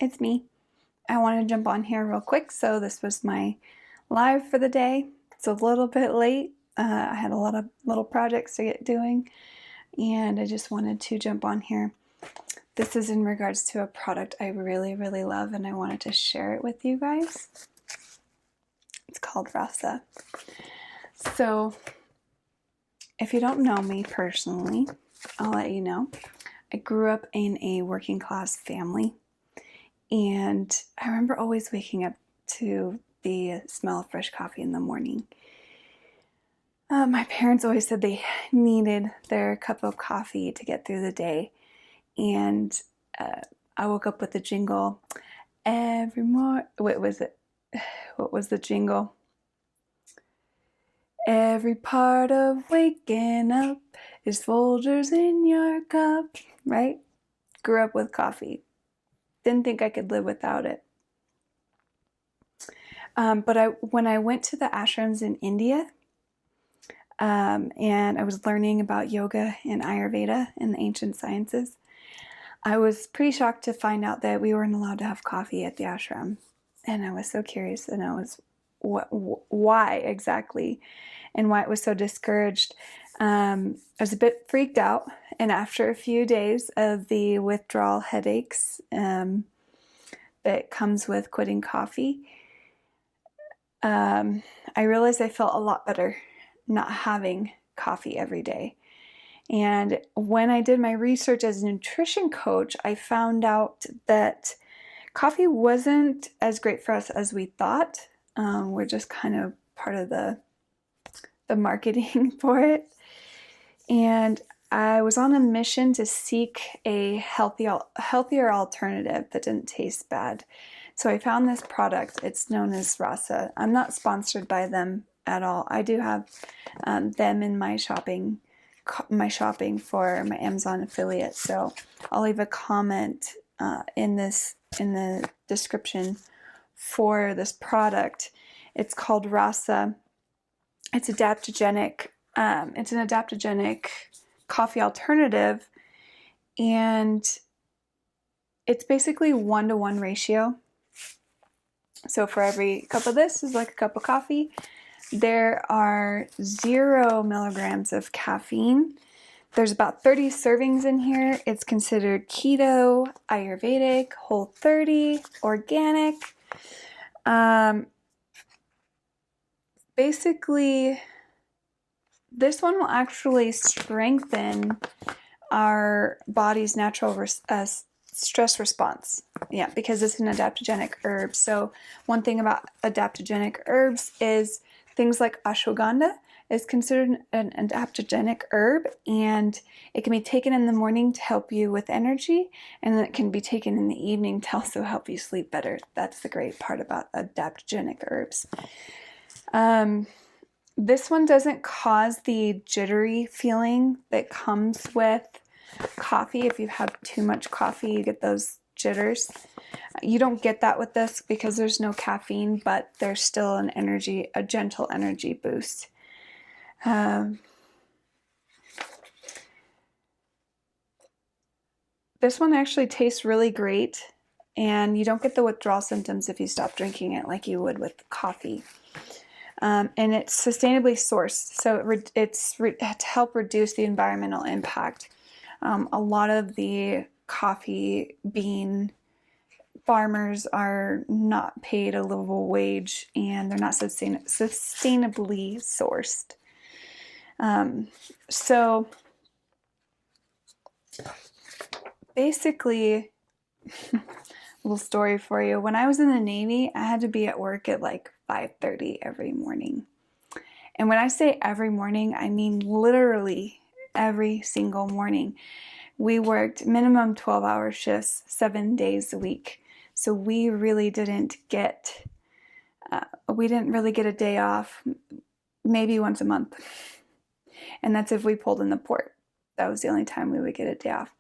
it's me. I want to jump on here real quick. So this was my live for the day. It's a little bit late. I had a lot of little projects to get doing, and I just wanted to jump on here. This is in regards to a product I really, really love, and I wanted to share it with you guys. It's called Rasa. So if you don't know me personally, I'll let you know. I grew up in a working class family, and I remember always waking up to the smell of fresh coffee in the morning. My parents always said they needed their cup of coffee to get through the day, and I woke up with the jingle every morning. What was it? What was the jingle? Every part of waking up is Folgers in your cup, right? Grew up with coffee. Didn't think I could live without it. But when I went to the ashrams in India, and I was learning about yoga and Ayurveda and the ancient sciences, I was pretty shocked to find out that we weren't allowed to have coffee at the ashram. And I was so curious to know why exactly, and why it was so discouraged. I was a bit freaked out, and after a few days of the withdrawal headaches that comes with quitting coffee, I realized I felt a lot better not having coffee every day. And when I did my research as a nutrition coach, I found out that coffee wasn't as great for us as we thought. We're just kind of part of the marketing for it. And I was on a mission to seek a healthier alternative that didn't taste bad. So I found this product. It's known as Rasa. I'm not sponsored by them at all. I do have them in my shopping for my Amazon affiliate. So I'll leave a comment in the description for this product. It's called Rasa. It's adaptogenic. It's an adaptogenic coffee alternative, and it's basically 1-to-1 ratio. So for every cup of this is like a cup of coffee. There are 0 milligrams of caffeine. There's about 30 servings in here. It's considered keto, Ayurvedic, Whole30, organic. Basically, this one will actually strengthen our body's natural stress response. Yeah, because it's an adaptogenic herb. So one thing about adaptogenic herbs is things like ashwagandha is considered an adaptogenic herb, and it can be taken in the morning to help you with energy, and then it can be taken in the evening to also help you sleep better. That's the great part about adaptogenic herbs. This one doesn't cause the jittery feeling that comes with coffee. If you have too much coffee, you get those jitters. You don't get that with this because there's no caffeine, but there's still a gentle energy boost. This one actually tastes really great, and you don't get the withdrawal symptoms if you stop drinking it like you would with coffee. And it's sustainably sourced, so it's to help reduce the environmental impact. A lot of the coffee bean farmers are not paid a livable wage, and they're not sustainably sourced. So basically, a little story for you. When I was in the Navy, I had to be at work at like 5:30 every morning. And when I say every morning, I mean literally every single morning. We worked minimum 12-hour shifts 7 days a week. So we really didn't get a day off, maybe once a month. And that's if we pulled in the port. That was the only time we would get a day off.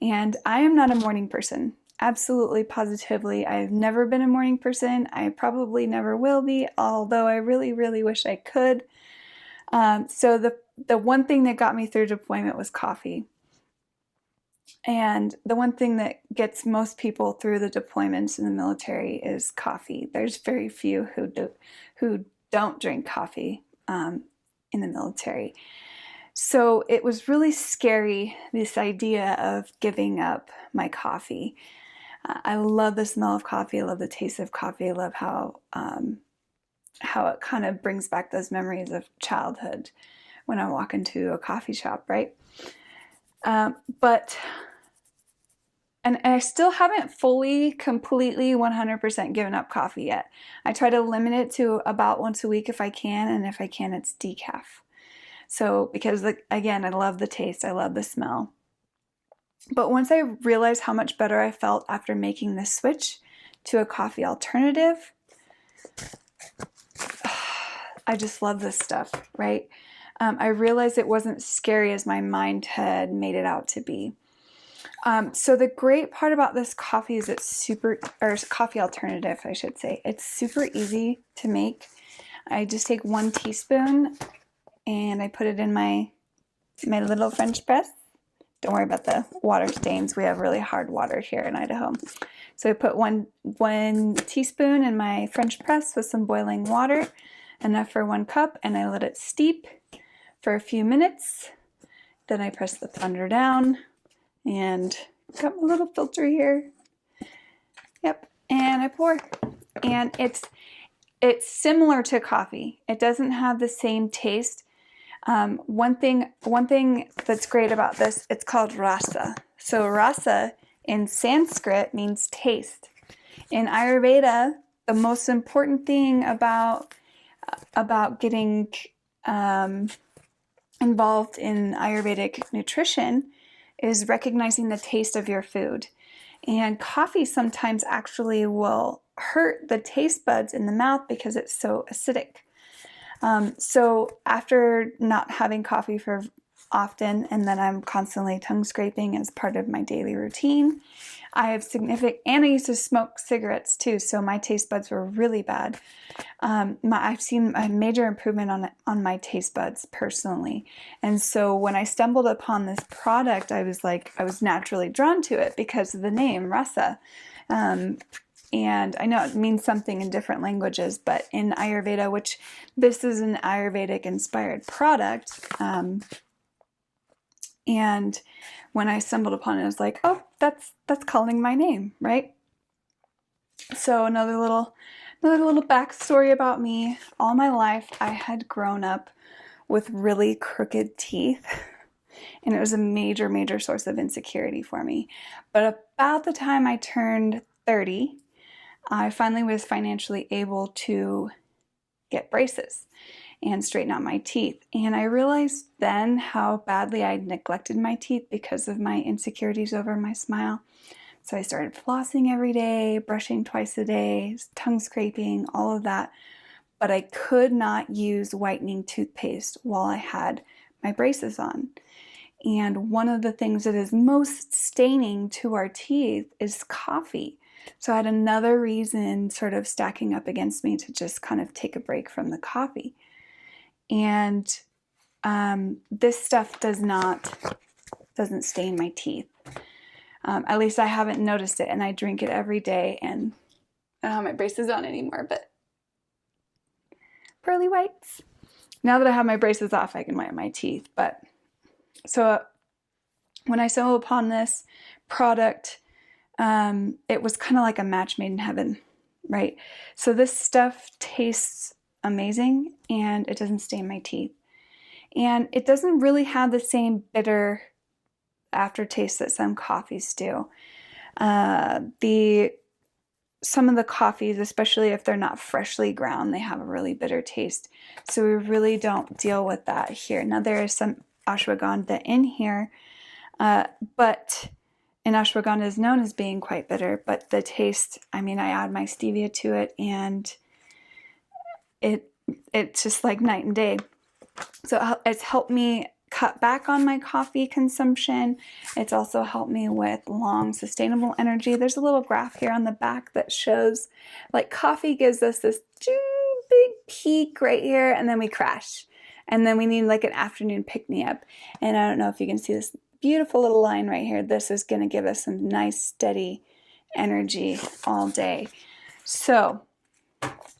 And I am not a morning person. Absolutely, positively. I've never been a morning person. I probably never will be, although I really, really wish I could. So the one thing that got me through deployment was coffee. And the one thing that gets most people through the deployments in the military is coffee. There's very few who don't drink coffee in the military. So it was really scary, this idea of giving up my coffee. I love the smell of coffee. I love the taste of coffee. I love how it kind of brings back those memories of childhood when I walk into a coffee shop, right? And I still haven't fully, completely, 100% given up coffee yet. I try to limit it to about once a week if I can, and if I can, it's decaf. So, because again, I love the taste, I love the smell. But once I realized how much better I felt after making this switch to a coffee alternative, I just love this stuff, right? I realized it wasn't scary as my mind had made it out to be. So the great part about this coffee is coffee alternative, I should say. It's super easy to make. I just take 1 teaspoon and I put it in my little French press. Don't worry about the water stains. We have really hard water here in Idaho. So I put one teaspoon in my French press with some boiling water, enough for 1 cup, and I let it steep for a few minutes. Then I press the thunder down. And got my little filter here. Yep, and I pour. And it's similar to coffee. It doesn't have the same taste. One thing that's great about this, it's called rasa. So rasa in Sanskrit means taste. In Ayurveda, the most important thing about getting involved in Ayurvedic nutrition is recognizing the taste of your food. And coffee sometimes actually will hurt the taste buds in the mouth because it's so acidic. So after not having coffee for often, and then I'm constantly tongue scraping as part of my daily routine, I have and I used to smoke cigarettes too, so my taste buds were really bad. I've seen a major improvement on my taste buds personally. And so when I stumbled upon this product, I was naturally drawn to it because of the name, Rasa. And I know it means something in different languages, but in Ayurveda, which this is an Ayurvedic inspired product, and when I stumbled upon it, I was like, oh, that's calling my name, right? So another little backstory about me. All my life, I had grown up with really crooked teeth, and it was a major, major source of insecurity for me. But about the time I turned 30, I finally was financially able to get braces and straighten out my teeth. And I realized then how badly I'd neglected my teeth because of my insecurities over my smile. So I started flossing every day, brushing twice a day, tongue scraping, all of that. But I could not use whitening toothpaste while I had my braces on. And one of the things that is most staining to our teeth is coffee. So I had another reason sort of stacking up against me to just kind of take a break from the coffee. And this stuff doesn't stain my teeth. At least I haven't noticed it, and I drink it every day, and I don't have my braces on anymore, but pearly whites. Now that I have my braces off, I can whiten my teeth. But so when I stumbled upon this product, it was kind of like a match made in heaven, right? So this stuff tastes amazing, and it doesn't stain my teeth. And it doesn't really have the same bitter aftertaste that some coffees do. Some of the coffees, especially if they're not freshly ground, they have a really bitter taste. So we really don't deal with that here. Now there is some ashwagandha in here, but ashwagandha is known as being quite bitter, but the taste, I add my stevia to it, and it's just like night and day. So it's helped me cut back on my coffee consumption. It's also helped me with long, sustainable energy. There's a little graph here on the back that shows, like, coffee gives us this big peak right here, and then we crash. And then we need like an afternoon pick-me-up. And I don't know if you can see this, beautiful little line right here. This is going to give us some nice steady energy all day. So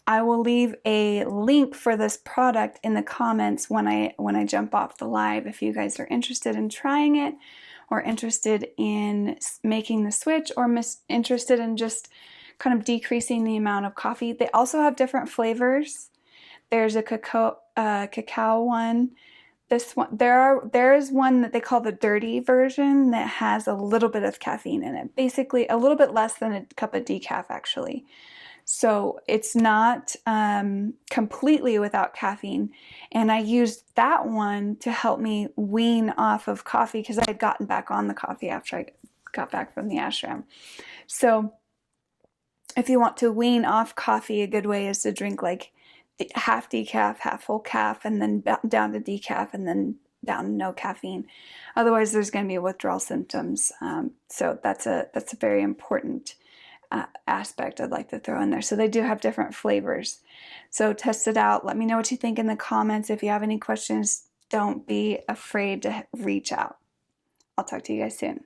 I will leave a link for this product in the comments when I jump off the live if you guys are interested in trying it, or interested in making the switch, or interested in just kind of decreasing the amount of coffee. They also have different flavors. There's a cacao one. This one, there is one that they call the dirty version that has a little bit of caffeine in it. Basically, a little bit less than a cup of decaf, actually. So it's not completely without caffeine. And I used that one to help me wean off of coffee, because I had gotten back on the coffee after I got back from the ashram. So if you want to wean off coffee, a good way is to drink like half decaf, half full calf, and then down to decaf, and then down to no caffeine. Otherwise, there's going to be withdrawal symptoms. So that's a very important aspect I'd like to throw in there. So they do have different flavors. So test it out. Let me know what you think in the comments. If you have any questions, don't be afraid to reach out. I'll talk to you guys soon.